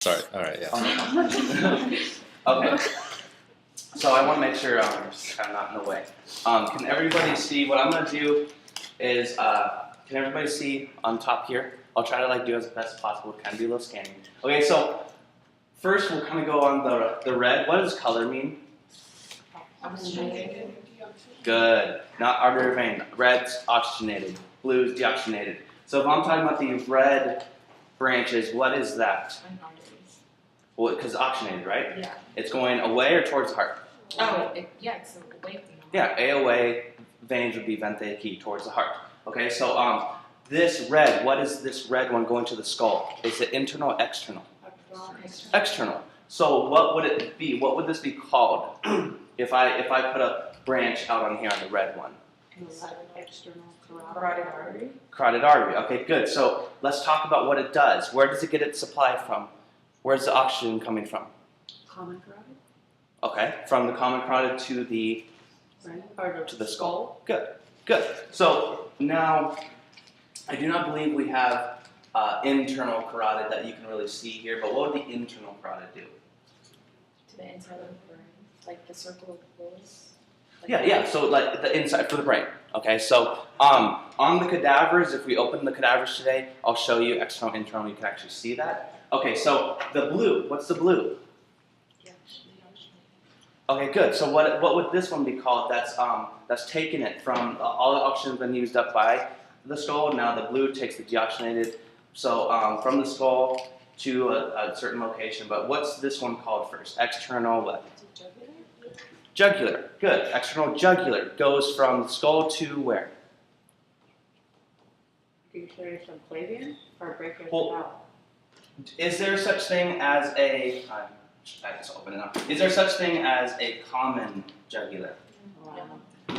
Sorry. All right. Yeah. Okay. So I want to make sure I'm just kind of not in the way. Can everybody see? What I'm going to do is, can everybody see on top here? I'll try to do as best as possible. Kind of do a little scanning. Okay. So first we'll kind of go on the red. What does color mean? Oxygenated. Good. Not artery vein. Red's oxygenated. Blue's deoxygenated. So if I'm talking about the red branches, what is that? Well, because oxygenated, right? Yeah. It's going away or towards the heart? Oh, yeah, it's away from the Yeah, AOA veins would be vente aqui, towards the heart. Okay, so this red, what is this red one going to the skull? Is it internal or external? External. So what would it be? What would this be called if I put a branch out on here on the red one? external carotid artery. Carotid artery. Okay, good. So let's talk about what it does. Where does it get its supply from? Where's the oxygen coming from? Common carotid. Okay, from the common carotid to the Or to the skull. Good, good. So now, I do not believe we have internal carotid that you can really see here, but what would the internal carotid do? To the inside of the brain, like the circle of Willis. Yeah, so like the inside for the brain. Okay, so on the cadavers, if we open the cadavers today, I'll show you external, internal, you can actually see that. Okay, so the blue, what's the blue? Okay, good. So what would this one be called? That's taken it from all the oxygen's been used up by the skull. Now the blue takes the deoxygenated. So from the skull to a certain location. But what's this one called first? External what? Jugular. Good. External jugular goes from the skull to where? Subclavian or brachial Well, is there such thing as a? I just open it up. Is there such thing as a common jugular?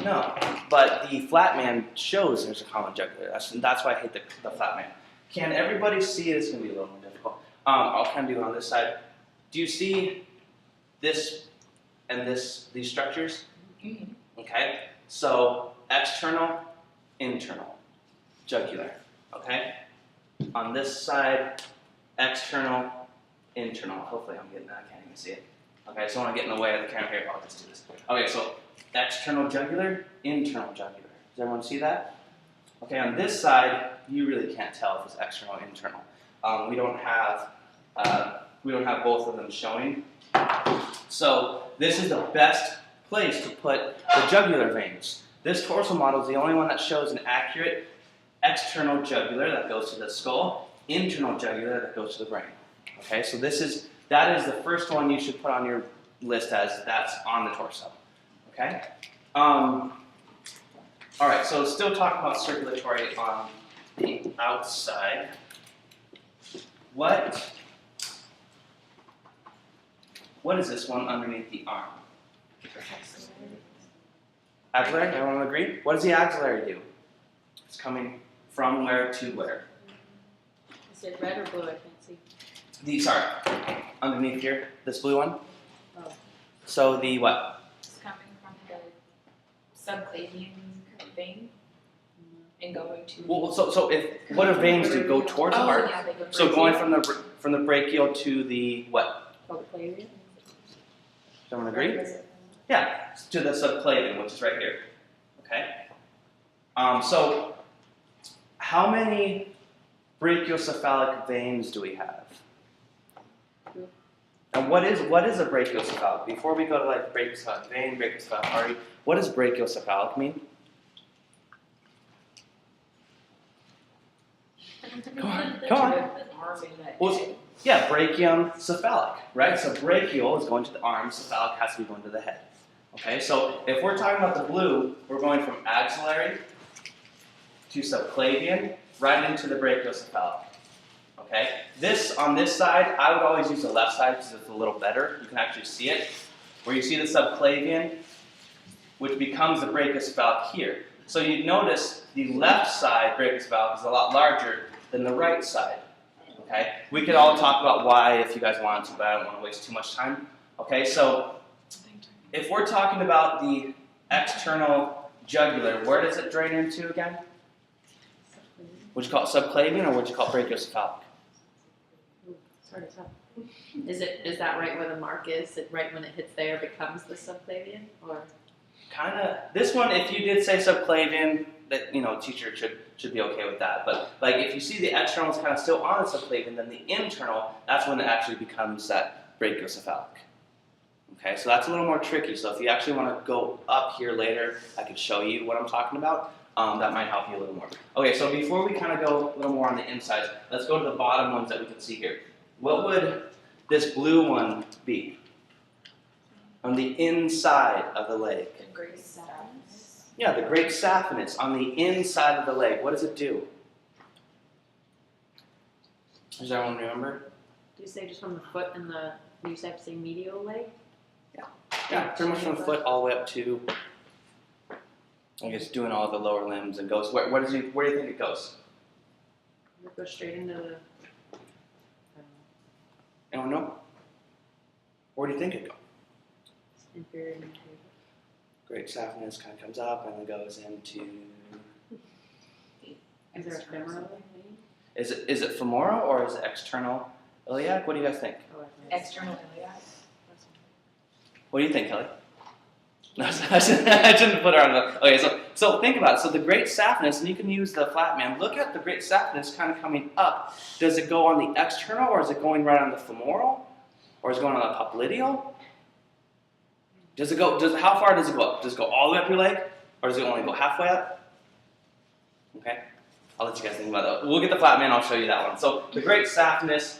No, but the flat man shows there's a common jugular. That's why I hate the flat man. Can everybody see? It's going to be a little more difficult. I'll kind of do it on this side. Do you see this and these structures? Mm-hmm. Okay, so external, internal, jugular. Okay, on this side, external, internal. Hopefully I'm getting that. I can't even see it. Okay, so I want to get in the way of the camera here. I'll just do this. Okay, so external jugular, internal jugular. Does everyone see that? Okay, on this side, you really can't tell if it's external or internal. We don't have both of them showing. So this is the best place to put the jugular veins. This torso model is the only one that shows an accurate external jugular that goes to the skull, internal jugular that goes to the brain. Okay, so that is the first one you should put on your list as that's on the torso. Okay? All right, so still talking about circulatory on the outside. What is this one underneath the arm? Axillary, everyone agree? What does the axillary do? It's coming from where to where? Is it red or blue? I can't see. Sorry, underneath here, this blue one. Oh. So the what? It's coming from the subclavian vein and going to. Well, so what do veins do? Go towards the heart. Yeah, they go So going from the brachial to the what? subclavian. Someone agree? Yeah, to the subclavian, which is right here. Okay. So how many brachiocephalic veins do we have? And what is a brachiocephalic? Before we go to brachiocephalic vein, brachiocephalic artery, what does brachiocephalic mean? Come on. Well, yeah, brachium cephalic, right? So brachial is going to the arm, cephalic has to be going to the head. Okay, so if we're talking about the blue, we're going from axillary to subclavian, right into the brachiocephalic. Okay, on this side, I would always use the left side because it's a little better. You can actually see it. Where you see the subclavian, which becomes the brachiocephalic here. So you notice the left side brachiocephalic is a lot larger than the right side. Okay, we could all talk about why if you guys want to, but I don't want to waste too much time. Okay, so if we're talking about the external jugular, where does it drain into again? Would you call it subclavian or would you call it brachiocephalic? Sorry, Is that right where the mark is? Right when it hits there becomes the subclavian, or? Kind of. This one, if you did say subclavian, that teacher should be okay with that. But like if you see the external is kind of still on the subclavian, then the internal, that's when it actually becomes that brachiocephalic. Okay, so that's a little more tricky. So if you actually want to go up here later, I could show you what I'm talking about. That might help you a little more. Okay, so before we kind of go a little more on the inside, let's go to the bottom ones that we can see here. What would this blue one be? On the inside of the leg. The great sadness. Yeah, the great saphenous on the inside of the leg. What does it do? Does everyone remember? Do you say just from the foot and the, you said say medial leg? Yeah, pretty much from the foot all the way up to, I guess, doing all the lower limbs and goes. Where do you think it goes? It goes straight into the. Anyone know? Where do you think it goes? Inferior medial. Great saphenous kind of comes up and then goes into. Is there a femoral? Is it femoral or is it external iliac? What do you guys think? Oh, I External iliac. What do you think, Kelly? No, I shouldn't put her on the. Okay, so think about it. So the great saphenous, and you can use the flat man. Look at the great saphenous kind of coming up. Does it go on the external, or is it going right on the femoral, or is it going on the popliteal? Does it go? How far does it go up? Does it go all the way up your leg, or does it only go halfway up? Okay, I'll let you guys think about that. We'll get the flat man. I'll show you that one. So the great saphenous,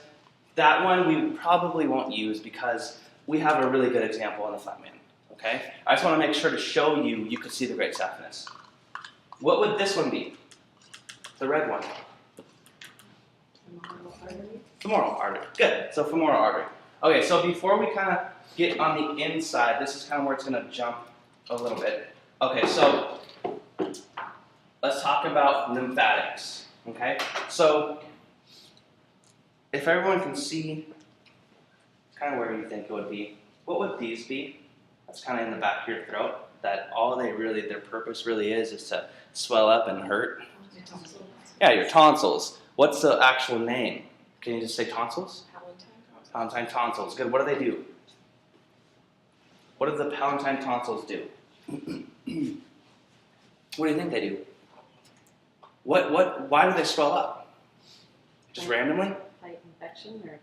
that one we probably won't use because we have a really good example on the flat man. Okay, I just want to make sure to show you could see the great saphenous. What would this one be? The red one. Femoral artery. Good. So femoral artery. Okay, so before we kind of get on the inside, this is kind of where it's going to jump a little bit. Okay, so let's talk about lymphatics. Okay, so if everyone can see kind of where you think it would be, what would these be? That's kind of in the back of your throat. That all their purpose really is to swell up and hurt. Yeah, your tonsils. What's the actual name? Can you just say tonsils? Palatine tonsils. Good. What do they do? What do the palatine tonsils do? What do you think they do? Why do they swell up? Just randomly? Fight infection or?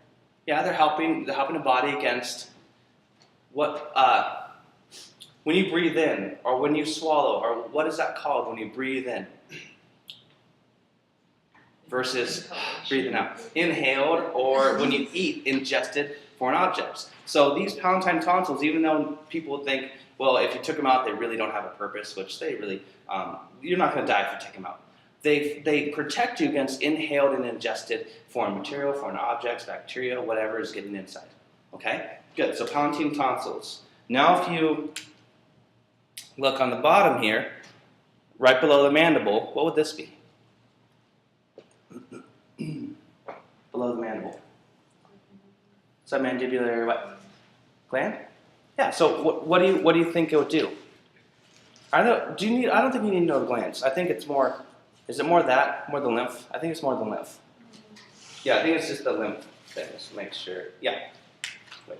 Yeah, they're helping the body against when you breathe in or when you swallow, or what is that called when you breathe in versus breathing out? Inhaled, or when you eat, ingested foreign objects. So these palatine tonsils, even though people think, well, if you took them out, they really don't have a purpose, which they really, you're not going to die if you take them out. They protect you against inhaled and ingested foreign material, foreign objects, bacteria, whatever is getting inside. Okay? Good. So palatine tonsils. Now if you look on the bottom here, right below the mandible, what would this be? Below the mandible. Submandibular what? Gland? Yeah, so what do you think it would do? I don't think you need to know the glands. I think it's more, is it more that? More the lymph? I think it's more the lymph. Yeah, I think it's just the lymph thing. Just make sure. Yeah. Wait.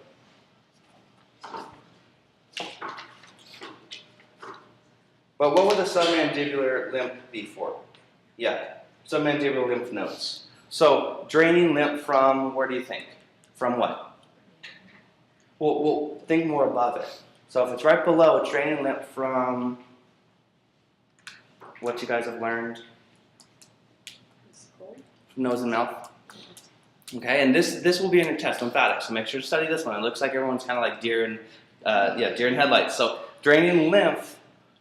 But what would the submandibular lymph be for? Yeah, submandibular lymph nodes. So draining lymph from, where do you think? From what? We'll think more above it. So if it's right below, it's draining lymph from what you guys have learned. Nose and mouth. Okay, and this will be in your test, lymphatics. So make sure to study this one. It looks like everyone's kind of like deer in headlights. So draining lymph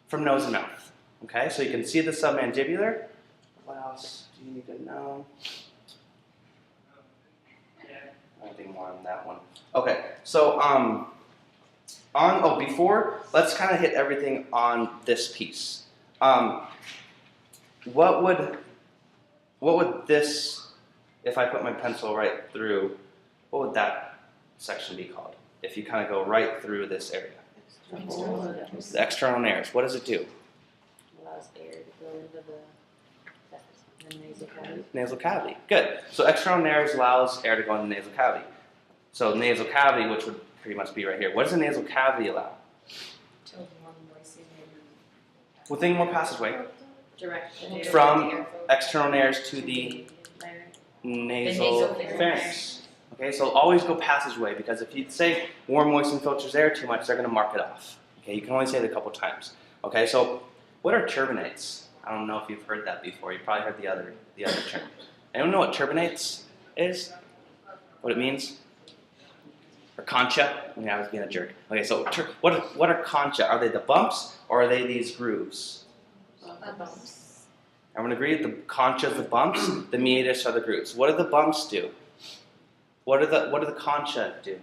from nose and mouth. Okay, so you can see the submandibular. What else do you need to know? Anything more on that one? Okay, so before, let's kind of hit everything on this piece. What would this, if I put my pencil right through, what would that section be called? If you kind of go right through this area. The external nares. What does it do? Allows air to go into the nasal cavity. Nasal cavity. Good. So external nares allows air to go in the nasal cavity. So nasal cavity, which would pretty much be right here. What does a nasal cavity allow? Well, think more passageway. Direct From external nares to the nasal nasal pharynx. Okay, so always go passageway, because if you say warm, moist, and filters air too much, they're going to mark it off. Okay, you can only say it a couple times. Okay, so what are turbinates? I don't know if you've heard that before. You probably heard the other term. Anyone know what turbinates is? What it means? Or concha? I was being a jerk. Okay, so what are concha? Are they the bumps or are they these grooves? Everyone agree? The concha is the bumps. The meatus are the grooves. What do the bumps do? What do the concha do?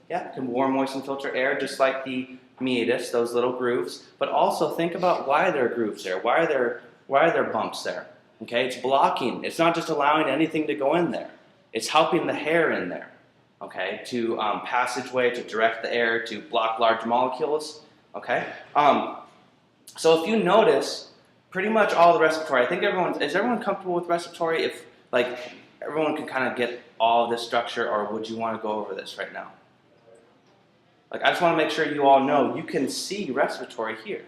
Yeah, can warm, moist, and filter air just like the meatus, those little grooves. But also think about why there are grooves there. Why are there bumps there? Okay, it's blocking. It's not just allowing anything to go in there. It's helping the hair in there. Okay, to passageway, to direct the air, to block large molecules. Okay, so if you notice, pretty much all the respiratory. I think is everyone comfortable with respiratory? If like everyone can kind of get all of this structure, or would you want to go over this right now? Like, I just want to make sure you all know you can see respiratory here.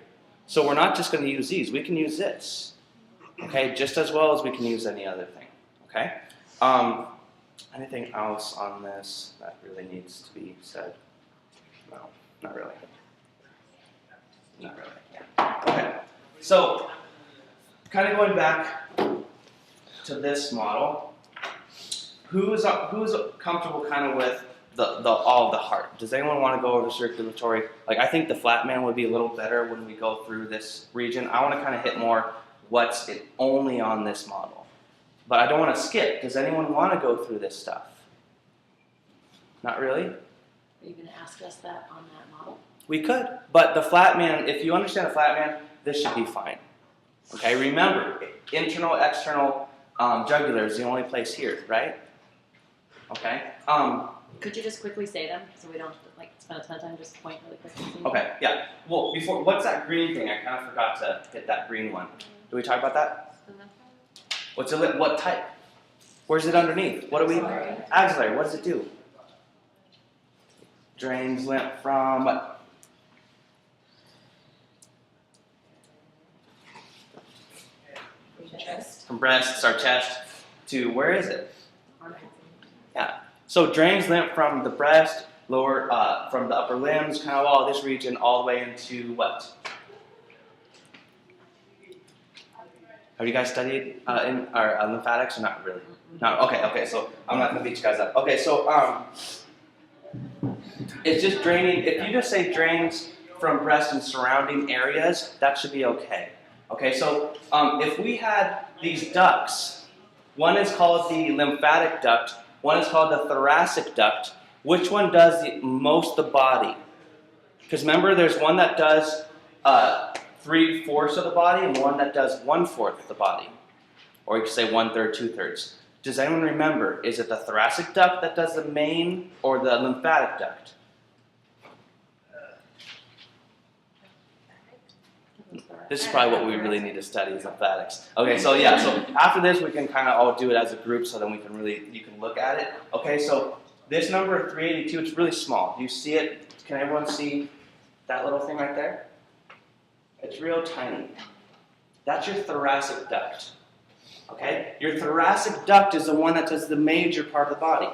So we're not just going to use these. We can use this. Okay, just as well as we can use any other thing. Okay. Anything else on this that really needs to be said? No, not really. Not really. Yeah. Okay. So, kind of going back to this model, who's comfortable kind of with all of the heart? Does anyone want to go over circulatory? Like, I think the flat man would be a little better when we go through this region. I want to kind of hit more what's only on this model. But I don't want to skip. Does anyone want to go through this stuff? Not really? Are you going to ask us that on that model? We could. But the flat man, if you understand the flat man, this should be fine. Okay, remember, internal, external, jugular is the only place here, right? Okay. Could you just quickly say them so we don't like spend a ton of time just point really quickly? Okay, yeah. Well, before, what's that green thing? I kind of forgot to hit that green one. Did we talk about that? What's it? What type? Where's it underneath? What do we? Axillary. What does it do? Drains lymph from what? Chest. From breasts, our chest, to where is it? Yeah. So drains lymph from the breast, lower, from the upper limbs, kind of all this region, all the way into what? Have you guys studied in our lymphatics or not really? No. Okay. So I'm not gonna beat you guys up. Okay. So it's just draining. If you just say drains from breast and surrounding areas, that should be okay. Okay. So if we had these ducts, one is called the lymphatic duct, one is called the thoracic duct. Which one does the most the body? Because remember, there's one that does 3/4 of the body and one that does 1/4 of the body. Or you could say 1/3, 2/3. Does anyone remember, is it the thoracic duct that does the main or the lymphatic duct? This is probably what we really need to study is lymphatics. Okay, so yeah, so after this we can kind of all do it as a group so then you can look at it. Okay, so this number 382, it's really small. Do you see it? Can everyone see that little thing right there? It's real tiny. That's your thoracic duct. Okay? Your thoracic duct is the one that does the major part of the body.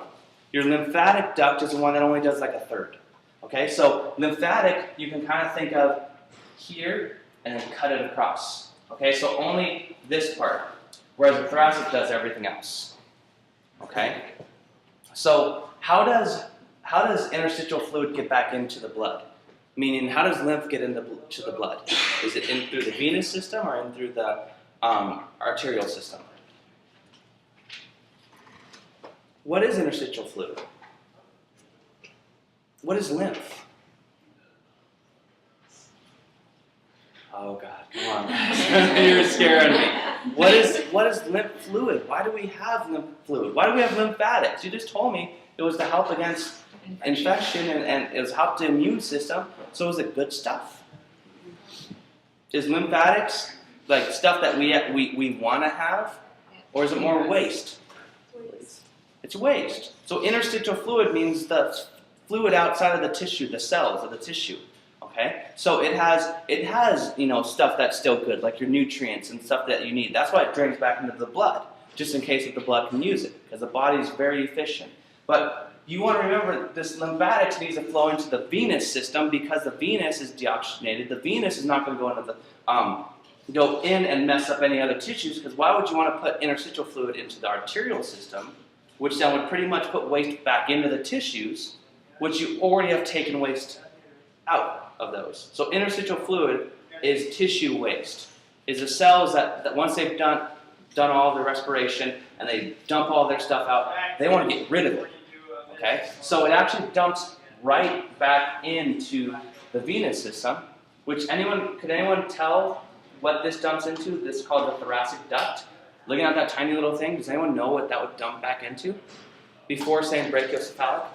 Your lymphatic duct is the one that only does like 1/3. Okay? So lymphatic, you can kind of think of here and then cut it across. Okay? So only this part. Whereas the thoracic does everything else. Okay? So how does interstitial fluid get back into the blood? Meaning, how does lymph get into the blood? Is it in through the venous system or in through the arterial system? What is interstitial fluid? What is lymph? Oh God, come on. You're scaring me. What is lymph fluid? Why do we have lymph fluid? Why do we have lymphatics? You just told me it was to help against infection and it was help the immune system. So is it good stuff? Is lymphatics like stuff that we want to have, or is it more waste? It's waste. So interstitial fluid means the fluid outside of the tissue, the cells of the tissue. Okay? So it has stuff that's still good, like your nutrients and stuff that you need. That's why it drains back into the blood, just in case that the blood can use it, because the body is very efficient. But you want to remember this lymphatics needs to flow into the venous system because the venous is deoxygenated. The venous is not going to go into the go in and mess up any other tissues, because why would you want to put interstitial fluid into the arterial system, which then would pretty much put waste back into the tissues, which you already have taken waste out of those. So interstitial fluid is tissue waste, is the cells that once they've done all the respiration and they dump all their stuff out, they want to get rid of it. Okay? So it actually dumps right back into the venous system, which could anyone tell what this dumps into? This is called the thoracic duct. Looking at that tiny little thing, does anyone know what that would dump back into? Before saying brachiocephalic?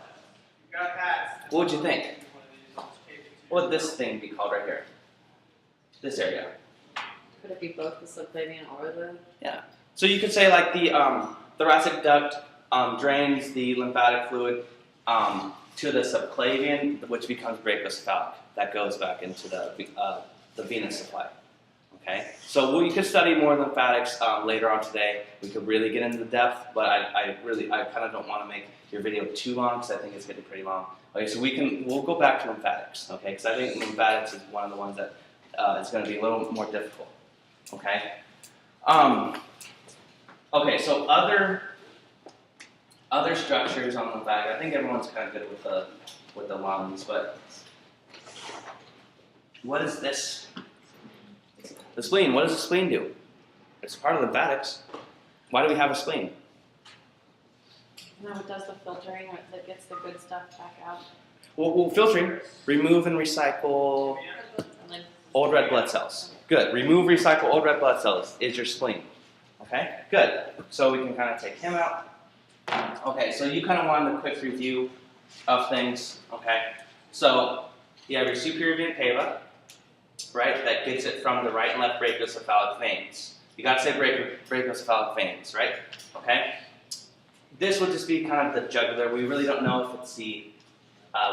What would you think? What would this thing be called right here? This area. Could it be both the subclavian or the? Yeah. So you could say like the thoracic duct drains the lymphatic fluid to the subclavian, which becomes brachiocephalic. That goes back into the venous supply. Okay. So we could study more lymphatics later on today. We could really get into the depth, but I kind of don't want to make your video too long because I think it's getting pretty long. Okay. So we'll go back to lymphatics. Okay. Because I think lymphatics is one of the ones that is going to be a little more difficult. Okay. Okay. So other structures on the lymphatic. I think everyone's kind of good with the lungs, but what is this? The spleen. What does the spleen do? It's part of lymphatics. Why do we have a spleen? No, it does the filtering, that gets the good stuff back out. Well, filtering, remove and recycle And then old red blood cells. Good. Remove, recycle old red blood cells is your spleen. Okay. Good. So we can kind of take him out. Okay. So you kind of wanted a quick review of things. Okay. So you have your superior vena cava, right? That gets it from the right and left brachiocephalic veins. You got to say brachiocephalic veins, right? Okay. This would just be kind of the jugular. We really don't know if it's the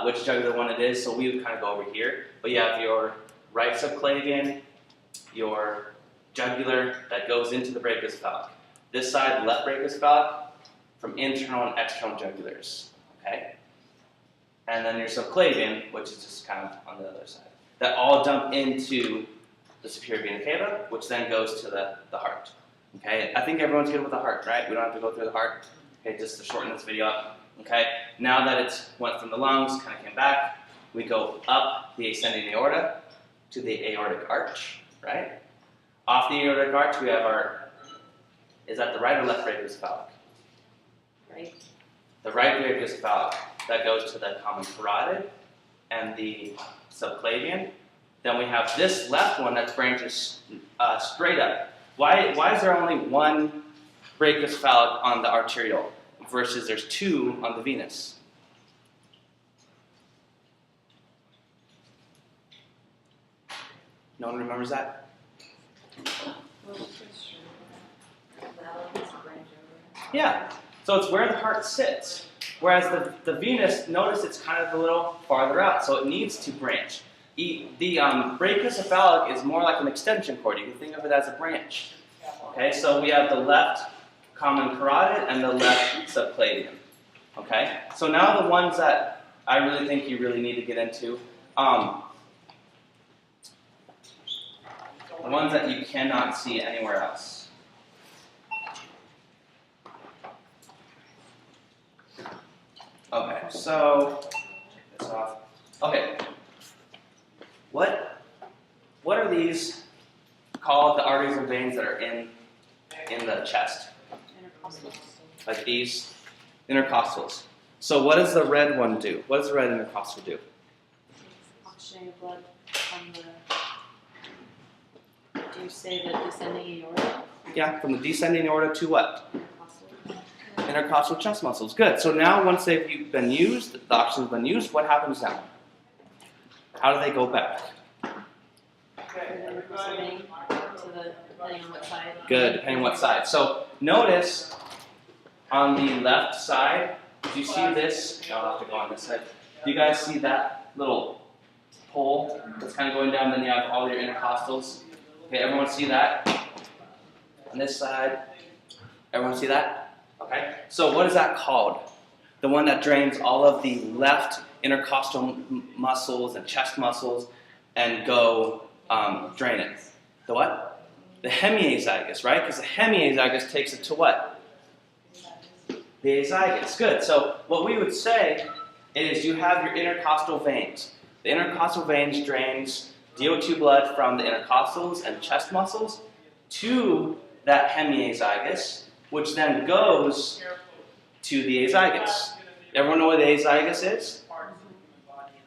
which jugular one it is, so we would kind of go over here. But you have your right subclavian, your jugular that goes into the brachiocephalic. This side, left brachiocephalic, from internal and external jugulars. Okay. And then your subclavian, which is just kind of on the other side. That all dump into the superior vena cava, which then goes to the heart. Okay, I think everyone's good with the heart, right? We don't have to go through the heart. Okay, just to shorten this video up. Okay, now that it's went from the lungs, kind of came back, we go up the ascending aorta to the aortic arch, right? Off the aortic arch, we have is that the right or left brachiocephalic? right. The right brachiocephalic, that goes to the common carotid and the subclavian. Then we have this left one that branches straight up. Why is there only one brachiocephalic on the arterial versus there's two on the venous? No one remembers that? Yeah. So it's where the heart sits. Whereas the venous, notice it's kind of a little farther out, so it needs to branch. The brachiocephalic is more like an extension cord. You can think of it as a branch. Okay, so we have the left common carotid and the left subclavian. Okay, so now the ones that I really think you really need to get into, the ones that you cannot see anywhere else. Okay, so check this off. Okay, what are these called? The arteries and veins that are in the chest, Intercostal. like these intercostals. So what does the red one do? What does the red intercostal do? Oxygenated blood from the. Do you say the descending aorta? Yeah, from the descending aorta to what? Intercostal. Intercostal chest muscles. Good. So now once they've been used, the oxygen's been used, what happens now? How do they go back? The intercostal vein to the, depending on what side. Good, depending on what side. So notice on the left side, do you see this? I'll have to go on this side. Do you guys see that little pole that's kind of going down? Then you have all your intercostals. Okay, everyone see that? On this side, everyone see that? Okay, so what is that called? The one that drains all of the left intercostal muscles and chest muscles and go drain it. The what? The hemiazygos, right? Because the hemiazygos takes it to what? The azygos. Good. So what we would say is you have your intercostal veins. The intercostal veins drains DO2 blood from the intercostals and chest muscles to that hemiazygos, which then goes to the azygos. Everyone know what the azygos is?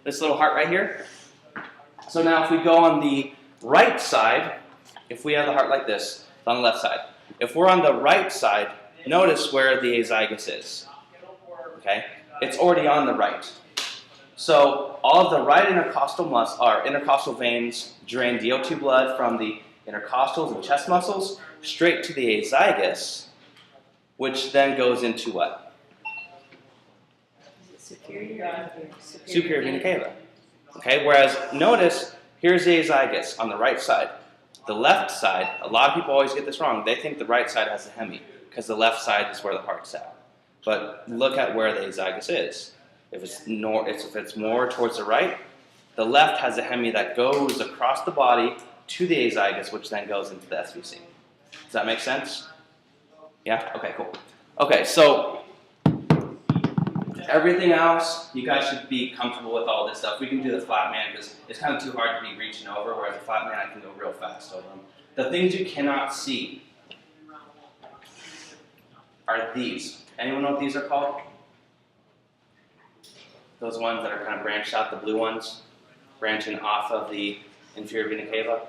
This little heart right here? So now if we go on the right side, if we have the heart like this, it's on the left side. If we're on the right side, notice where the azygos is. Okay? It's already on the right. So all of the right intercostal veins drain DO2 blood from the intercostals and chest muscles straight to the azygos, which then goes into what? Is it superior? Superior vena cava. Okay, whereas notice, here's the azygos on the right side. The left side, a lot of people always get this wrong. They think the right side has the hemi, because the left side is where the heart's at. But look at where the azygos is. If it's more towards the right, the left has a hemi that goes across the body to the azygos, which then goes into the SVC. Does that make sense? Yeah? Okay, cool. Okay, so everything else, you guys should be comfortable with all this stuff. We can do the flat man because it's kind of too hard to be reaching over, whereas a flat man I can go real fast over them. The things you cannot see are these. Anyone know what these are called? Those ones that are kind of branched out, the blue ones, branching off of the inferior vena cava.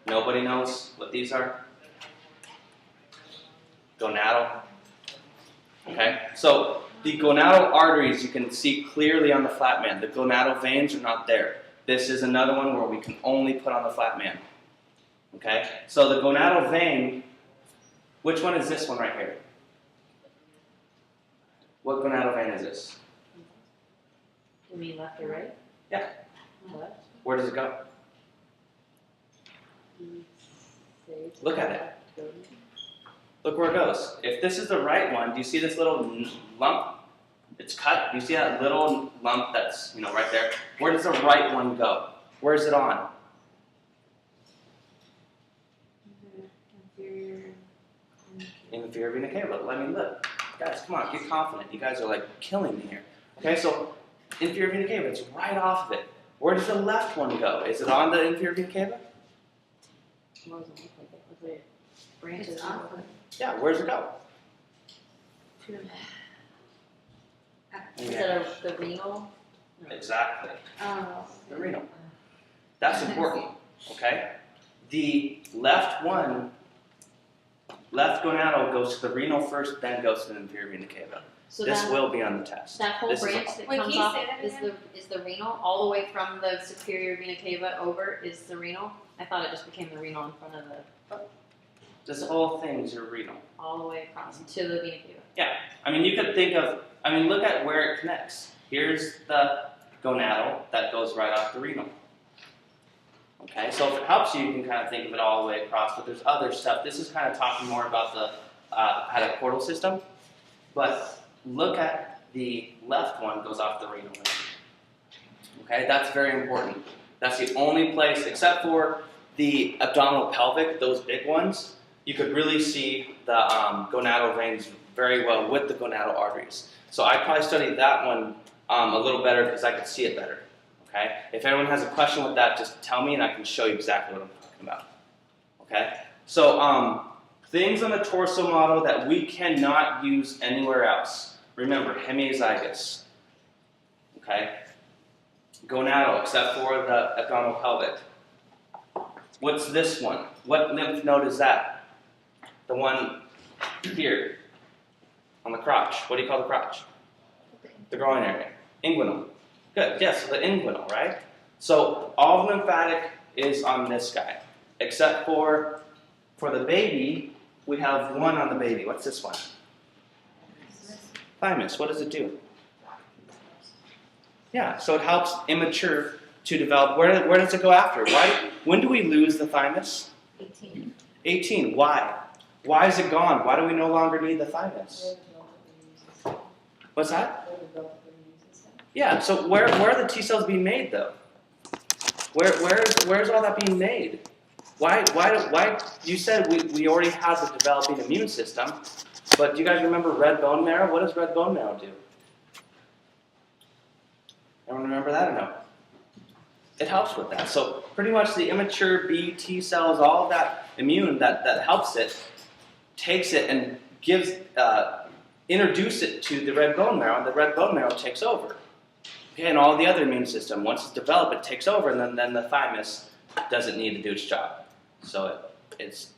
Nobody knows what these are? Gonadal. Okay, so the gonadal arteries you can see clearly on the flat man. The gonadal veins are not there. This is another one where we can only put on the flat man. Okay, so the gonadal vein, which one is this one right here? What gonadal vein is this? You mean left or right? Yeah. Left. Where does it go? Look at it. Look where it goes. If this is the right one, do you see this little lump? It's cut. Do you see that little lump that's right there? Where does the right one go? Where is it on? Inferior vena cava. Let me look. Guys, come on, get confident. You guys are like killing me here. Okay, so inferior vena cava, it's right off of it. Where does the left one go? Is it on the inferior vena cava? Branches It's off. Yeah, where does it go? Is that the renal? Exactly. Oh. The renal. That's important, okay? The left one, left gonadal goes to the renal first, then goes to the inferior vena cava. So This that, will be on the test. that whole This is branch all- that Wait, comes can you off say that again? is the renal, all the way from the superior vena cava over is the renal? I thought it just became the renal in front of the, This whole thing is your renal. all the way across to the vena cava. I mean, you could think of, look at where it connects. Here's the gonadal that goes right off the renal. Okay, so if it helps you, you can kind of think of it all the way across, but there's other stuff. This is kind of talking more about the hepatic portal system, but look at the left one goes off the renal. Okay, that's very important. That's the only place, except for the abdominal pelvic, those big ones, you could really see the gonadal veins very well with the gonadal arteries. So I probably studied that one a little better because I could see it better. Okay? If anyone has a question with that, just tell me and I can show you exactly what I'm talking about. Okay? So things on the torso model that we cannot use anywhere else. Remember, hemiazygos. Okay? Gonadal, except for the abdominal pelvic. What's this one? What lymph node is that? The one here on the crotch. What do you call the crotch? The groin area. Inguinal. Good. Yes, the inguinal, right? So all lymphatic is on this guy, except for the baby, we have one on the baby. What's this one? Thymus. What does it do? Yeah, so it helps immature to develop. Where does it go after? When do we lose the thymus? 18. 18. Why? Why is it gone? Why do we no longer need the thymus? What's that? Yeah, so where are the T cells being made though? Where's all that being made? Why you said we already have the developing immune system, but do you guys remember red bone marrow? What does red bone marrow do? Everyone remember that or no? It helps with that. So pretty much the immature B, T cells, all of that immune that helps it, takes it and gives, introduce it to the red bone marrow, and the red bone marrow takes over. Okay, and all the other immune system, once it's developed, it takes over, and then the thymus doesn't need to do its job. So it's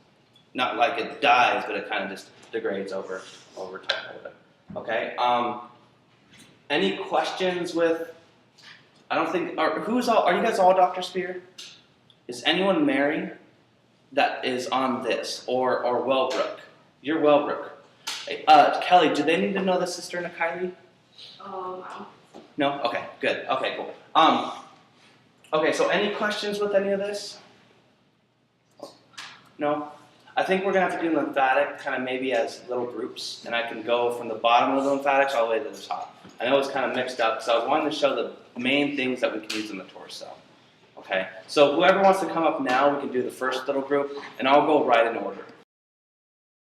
not like it dies, but it kind of just degrades over time a little bit. Okay. Any questions with? I don't think. Are you guys all Dr. Spear? Is anyone married that is on this or Wellbrook? You're Wellbrook. Hey, Kelly, do they need to know the Cisterna Kylie? No? Okay, good. Okay, cool. Okay, so any questions with any of this? No? I think we're going to have to do lymphatic kind of maybe as little groups, and I can go from the bottom of the lymphatics all the way to the top. I know it's kind of mixed up, so I was wanting to show the main things that we can use in the torso. Okay, so whoever wants to come up now, we can do the first little group, and I'll go right in order.